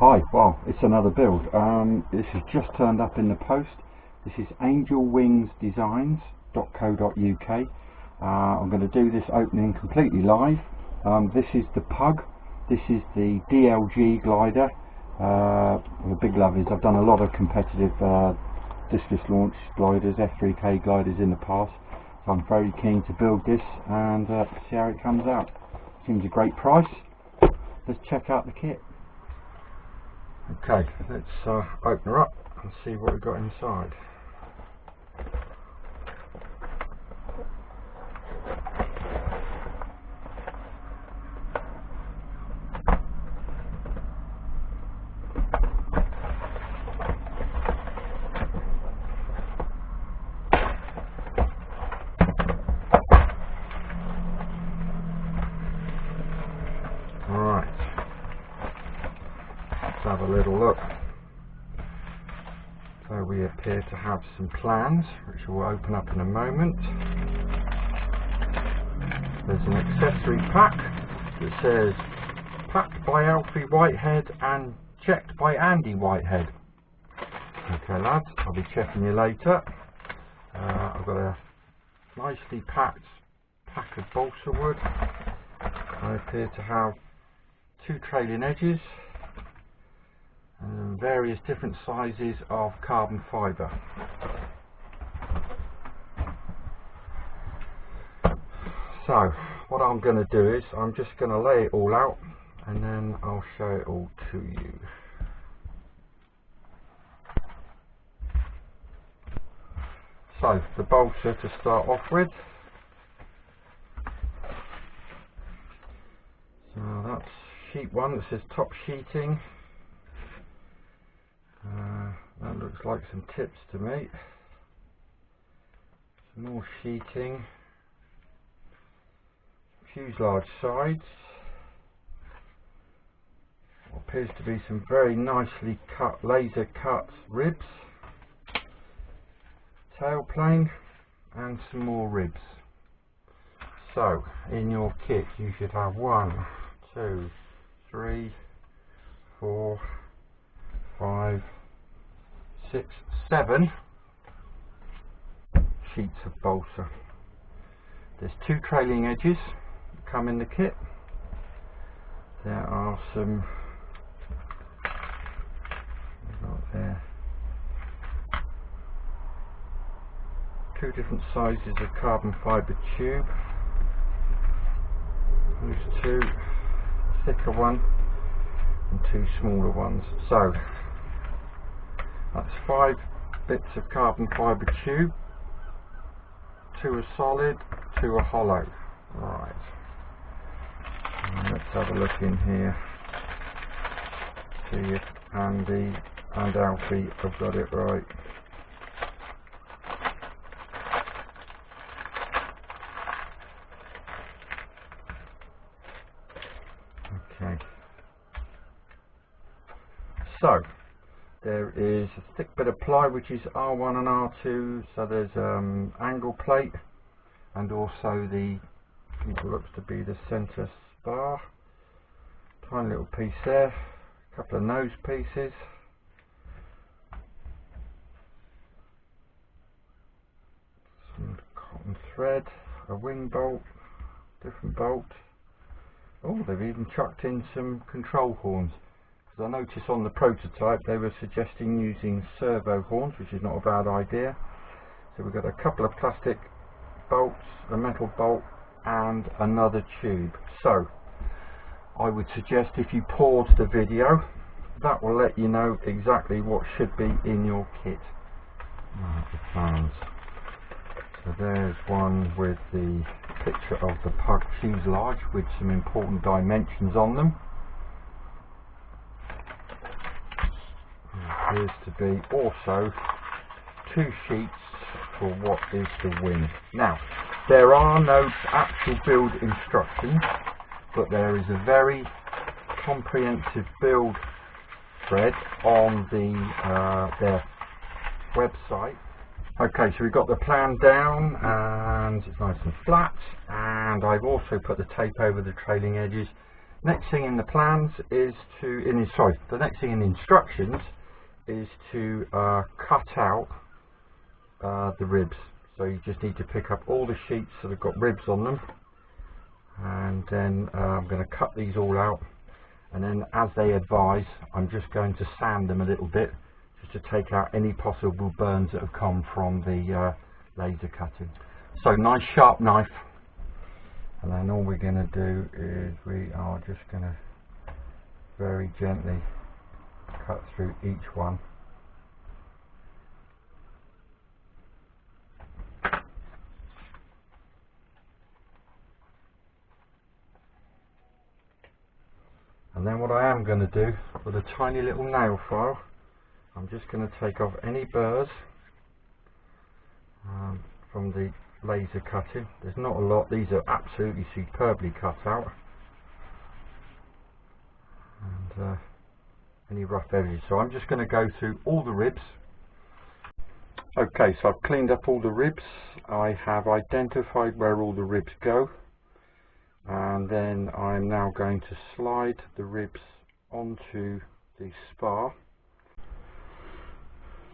Hi, well, it's another build. This has just turned up in the post. This is angelwingsdesigns.co.uk. I'm going to do this opening completely live. This is the Pug. This is the DLG Glider. I'm a big love is I've done a lot of competitive discus launch gliders, F3K gliders in the past. So I'm very keen to build this and see how it comes out. Seems a great price. Let's check out the kit. Okay, let's open her up and see what we've got inside. Alright, let's have a little look. So we appear to have some plans, which we'll open up in a moment. There's an accessory pack that says packed by Alfie Whitehead and checked by Andy Whitehead. Okay lads, I'll be checking you later. I've got a nicely packed pack of balsa wood. I appear to have 2 trailing edges and various different sizes of carbon fibre. So what I'm going to do is I'm just going to lay it all out and then I'll show it all to you. So the balsa to start off with. So that's sheet 1 that says top sheeting. That looks like some tips to me. Some more sheeting. Fuselage sides. What appears to be some very nicely cut, laser cut ribs. Tailplane and some more ribs. So in your kit you should have 1, 2, 3, 4, 5, 6, 7 sheets of balsa. There's 2 trailing edges that come in the kit. There are some there, 2 different sizes of carbon fibre tube. Those 2, thicker one and 2 smaller ones. So that's 5 bits of carbon fibre tube. 2 are solid, 2 are hollow. Right. Let's have a look in here. See if Andy and Alfie have got it right. Okay. So there is a thick bit of ply which is R1 and R2, so there's angle plate and also the it looks to be the centre spar. Tiny little piece there, a couple of nose pieces. Some cotton thread, a wing bolt, different bolt. Oh, they've even chucked in some control horns. I noticed on the prototype they were suggesting using servo horns, which is not a bad idea. So we've got a couple of plastic bolts, a metal bolt and another tube. So I would suggest if you pause the video, that will let you know exactly what should be in your kit. The plans. So there's one with the picture of the Pug fuselage with some important dimensions on them. Appears to be also 2 sheets for what is the wing. Now there are no actual build instructions, but there is a very comprehensive build thread on the their website. Okay, so we've got the plan down and it's nice and flat, and I've also put the tape over the trailing edges Next thing in the plans is to, the next thing in the instructions is to cut out the ribs. So you just need to pick up all the sheets that have got ribs on them, and then I'm going to cut these all out, and then as they advise, I'm just going to sand them a little bit just to take out any possible burns that have come from the laser cutting. So nice sharp knife, and then all we're going to do is we are just going to very gently cut through each one. And then what I am going to do with a tiny little nail file, I'm just going to take off any burrs from the laser cutting. There's not a lot, these are absolutely superbly cut out, and any rough edges. So I'm just going to go through all the ribs. Okay, so I've cleaned up all the ribs. I have identified where all the ribs go, and then I'm now going to slide the ribs onto the spar.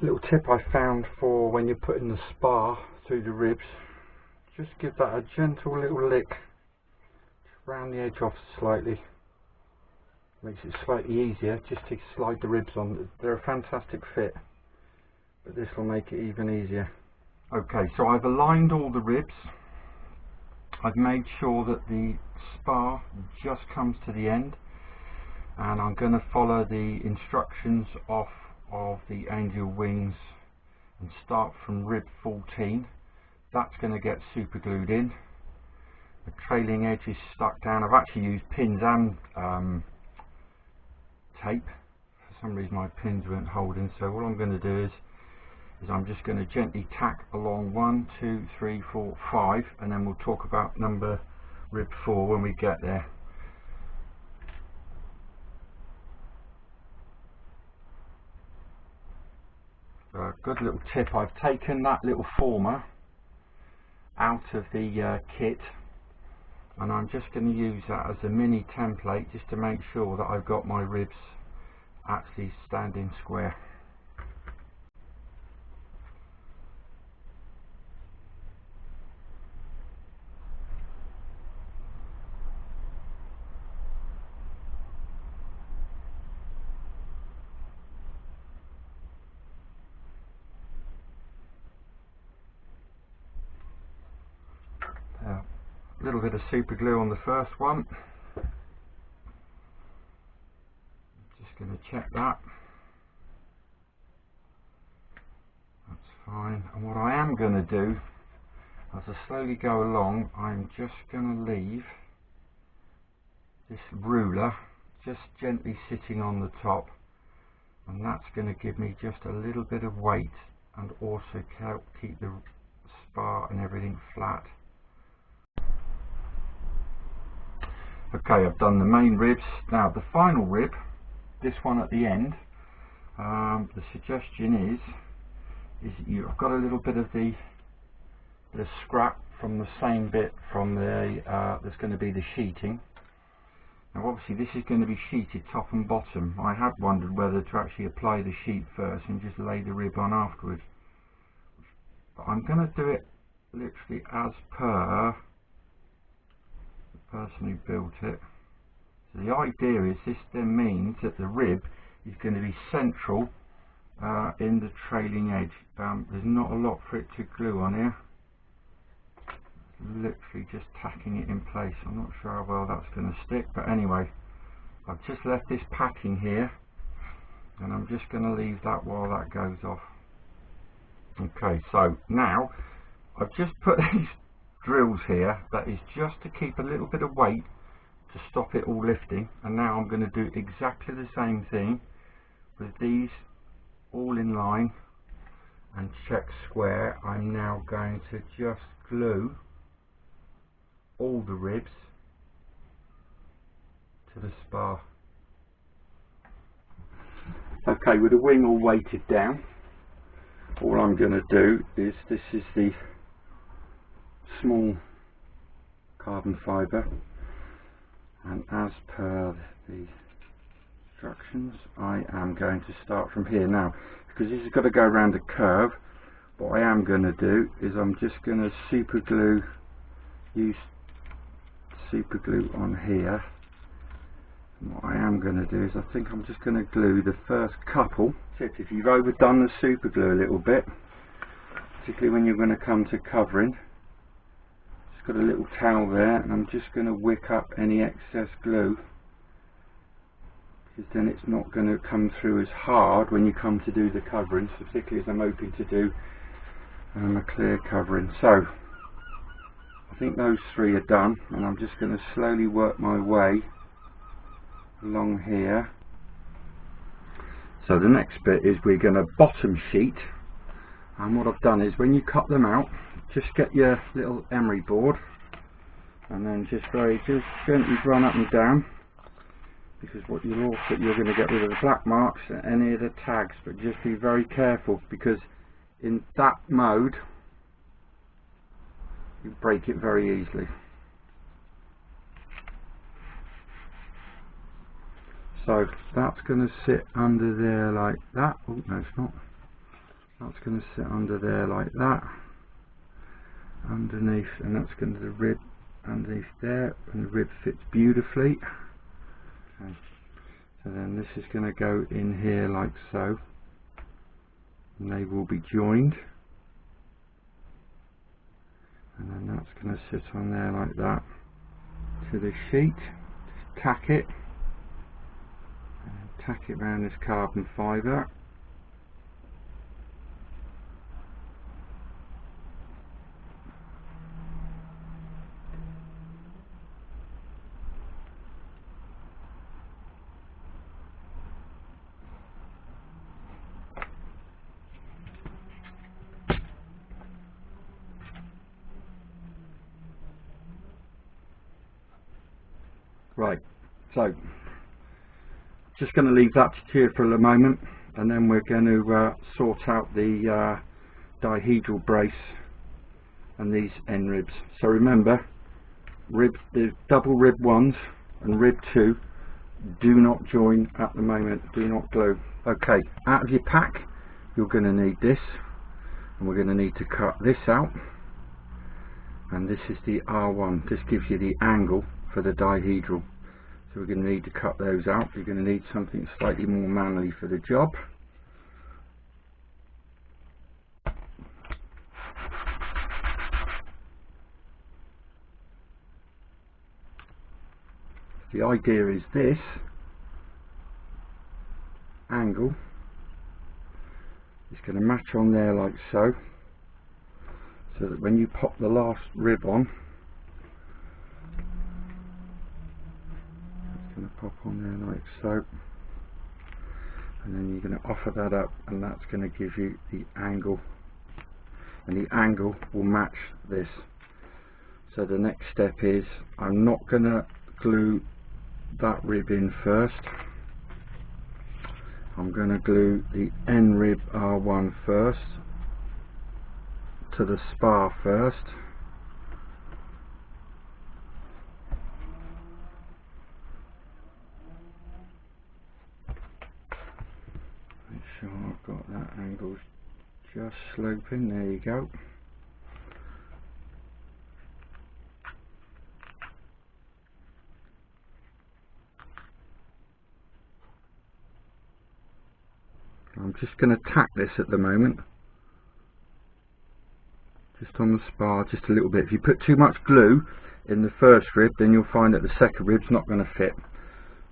Little tip I found for when you're putting the spar through the ribs, just give that a gentle little lick, just round the edge off slightly, makes it slightly easier just to slide the ribs on. They're a fantastic fit, but this will make it even easier. Okay, so I've aligned all the ribs. I've made sure that the spar just comes to the end, and I'm going to follow the instructions off of the angel wings and start from rib 14. That's going to get super glued in. The trailing edge is stuck down. I've actually used pins and tape. For some reason my pins weren't holding, so what I'm going to do is I'm just going to gently tack along 1, 2, 3, 4, 5, and then we'll talk about number rib 4 when we get there. A good little tip, I've taken that little former out of the kit, and I'm just going to use that as a mini template just to make sure that I've got my ribs actually standing square. A little bit of super glue on the first one. Just going to check that. That's fine. And what I am going to do, as I slowly go along, I'm just going to leave this ruler just gently sitting on the top, and that's going to give me just a little bit of weight and also help keep the spar and everything flat. Okay, I've done the main ribs. Now the final rib, this one at the end, the suggestion is you've got a little bit of the scrap from the same bit from the there's going to be the sheeting. Now obviously this is going to be sheeted top and bottom. I had wondered whether to actually apply the sheet first and just lay the rib on afterwards, but I'm going to do it literally as per person who built it. So the idea is this then means that the rib is going to be central in the trailing edge. There's not a lot for it to glue on here. Literally just tacking it in place. I'm not sure how well that's going to stick, but anyway, I've just left this packing here, and I'm just going to leave that while that goes off. Okay, so now I've just put these drills here, that is just to keep a little bit of weight to stop it all lifting, and now I'm going to do exactly the same thing with these all in line and check square. I'm now going to just glue all the ribs to the spar. Okay, with the wing all weighted down, all I'm going to do is, this is the small carbon fibre, And as per the instructions, I am going to start from here now, because this has got to go around a curve. What I am going to do is I'm just going to use super glue on here. And what I am going to do is I think I'm just going to glue the first couple. If you've overdone the super glue a little bit, particularly when you're going to come to covering, just got a little towel there, and I'm just going to wick up any excess glue, because then it's not going to come through as hard when you come to do the covering, particularly as I'm hoping to do a clear covering. So I think those three are done, and I'm just going to slowly work my way along here. So the next bit is we're going to bottom sheet, and what I've done is when you cut them out, just get your little emery board and then just gently run up and down, because what you're going to get rid of the black marks and any of the tags, but just be very careful, because in that mode you break it very easily. So that's going to sit under there like that. Oh no, it's not. That's going to sit under there like that, underneath, and that's going to the rib underneath there, and the rib fits beautifully. Okay. So then this is going to go in here like so, and they will be joined, and then that's going to sit on there like that to the sheet. Just tack it, and tack it around this carbon fibre. Right, so just going to leave that here for a moment, and then we're going to sort out the dihedral brace and these end ribs. So remember, the double rib 1s and rib 2 do not join at the moment, do not glue. Okay, out of your pack you're going to need this, and we're going to need to cut this out, and this is the R1. This gives you the angle for the dihedral, so we're going to need to cut those out. You're going to need something slightly more manly for the job. The idea is this angle is going to match on there like so, so that when you pop the last rib on, it's going to pop on there like so, and then you're going to offer that up, and that's going to give you the angle, and the angle will match this. So the next step is, I'm not going to glue that rib in first. I'm going to glue the end rib R1 first to the spar first, make sure I've got that angle just sloping. There you go. I'm just going to tack this at the moment, just on the spar, just a little bit. If you put too much glue in the first rib, then you'll find that the second rib's not going to fit.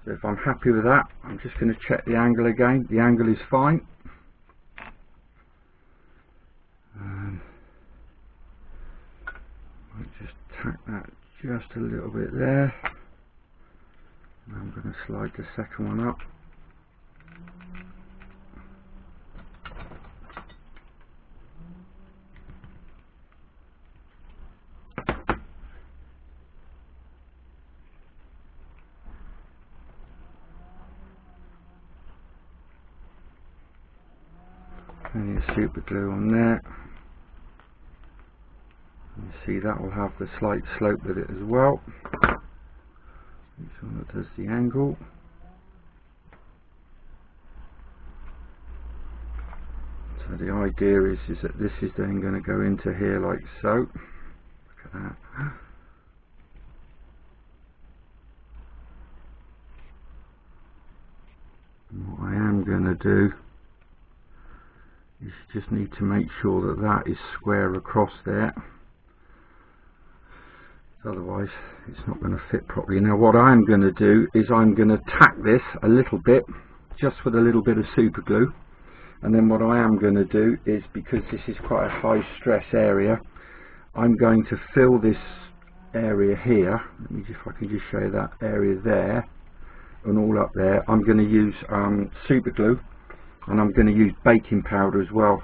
So if I'm happy with that, I'm just going to check the angle again. The angle is fine. I'll just tack that just a little bit there. And I'm going to slide the second one up. Plenty of super glue on there. You see that will have the slight slope with it as well. So that does the angle. So the idea is that this is then going to go into here like so. Look at that. And what I am going to do is just need to make sure that that is square across there. Otherwise it's not going to fit properly. Now what I'm going to do is I'm going to tack this a little bit, just with a little bit of super glue. And then what I am going to do is, because this is quite a high stress area, I'm going to fill this area here. Let me just, if I can just show you that area there and all up there. I'm going to use super glue, and I'm going to use baking powder as well,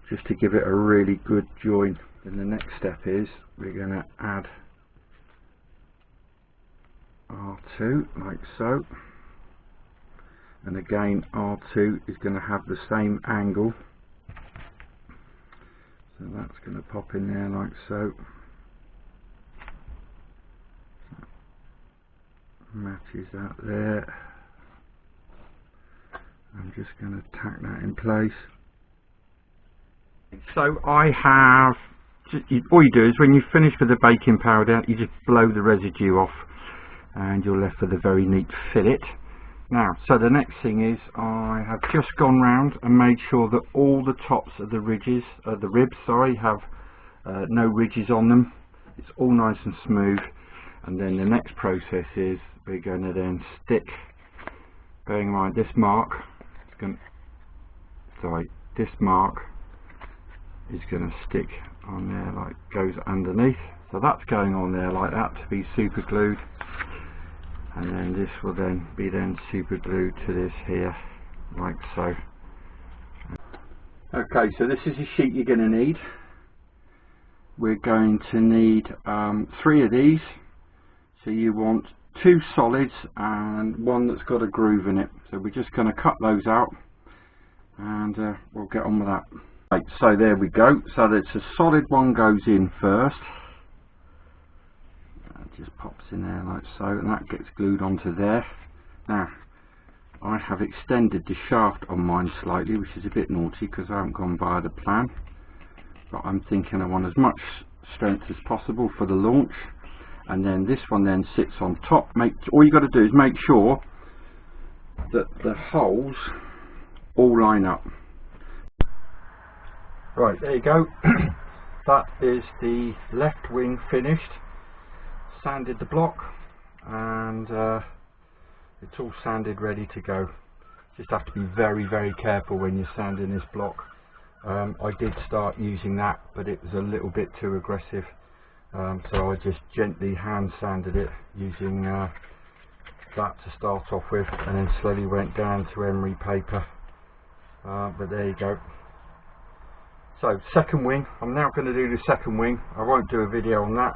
just to give it a really good join. Then the next step is we're going to add R2 like so. And again, R2 is going to have the same angle, so that's going to pop in there like so. Matches that there. I'm just going to tack that in place. So I have, all you do is when you finish with the baking powder, you just blow the residue off and you're left with a very neat fillet. Now, so the next thing is I have just gone round and made sure that all the tops of the ridges, the ribs, sorry, have no ridges on them. It's all nice and smooth. And then the next process is we're going to then stick, bearing in mind this mark, this mark is going to stick on there, like goes underneath. So that's going on there like that to be super glued. And then this will then be super glued to this here like so. Okay, so this is a sheet you're going to need. We're going to need 3 of these. So you want 2 solids and 1 that's got a groove in it. So we're just going to cut those out, and we'll get on with that. Right, so there we go. So that's a solid one goes in first. Just pops in there like so, and that gets glued onto there. Now I have extended the shaft on mine slightly, which is a bit naughty because I haven't gone by the plan, but I'm thinking I want as much strength as possible for the launch. And then this one then sits on top. All you got to do is make sure that the holes all line up. Right, there you go. That is the left wing finished. Sanded the block, and it's all sanded, ready to go. Just have to be very, very careful when you're sanding this block. I did start using that, but it was a little bit too aggressive, so I just gently hand sanded it using that to start off with, and then slowly went down to emery paper. But there you go. So second wing, I'm now going to do the second wing. I won't do a video on that.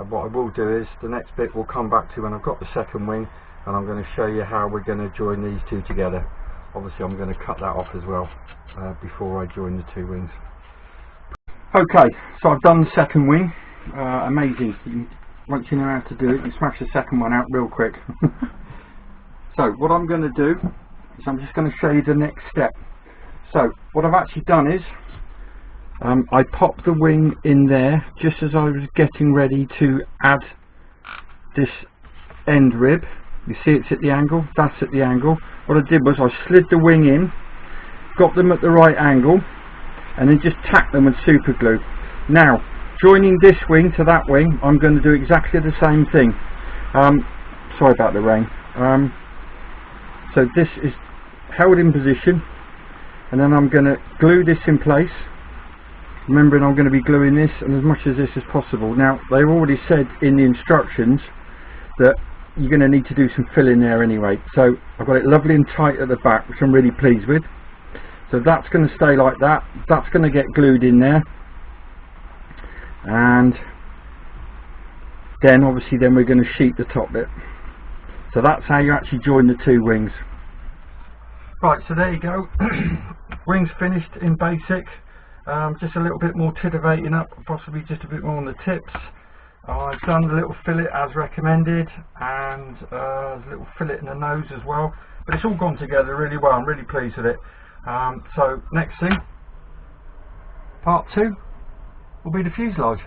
What I will do is the next bit we'll come back to when I've got the second wing, and I'm going to show you how we're going to join these two together. Obviously I'm going to cut that off as well before I join the 2 wings. Okay, so I've done the second wing. Amazing. Once you know how to do it, you smash the second one out real quick. So what I'm going to do is I'm just going to show you the next step. So what I've actually done is I popped the wing in there just as I was getting ready to add this end rib. You see it's at the angle, that's at the angle. What I did was I slid the wing in, got them at the right angle, and then just tacked them with super glue. Now, joining this wing to that wing, I'm going to do exactly the same thing. Sorry about the rain. So this is held in position, and then I'm going to glue this in place. Remembering I'm going to be gluing this and as much of this as possible. Now they've already said in the instructions that you're going to need to do some filling there anyway. So I've got it lovely and tight at the back, which I'm really pleased with. So that's going to stay like that. That's going to get glued in there. And then obviously we're going to sheet the top bit. So that's how you actually join the 2 wings. Right, so there you go. Wings finished in basic. Just a little bit more titivating up, possibly just a bit more on the tips. I've done the little fillet as recommended, and there's a little fillet in the nose as well, but it's all gone together really well. I'm really pleased with it. So next thing, part 2 will be the fuselage.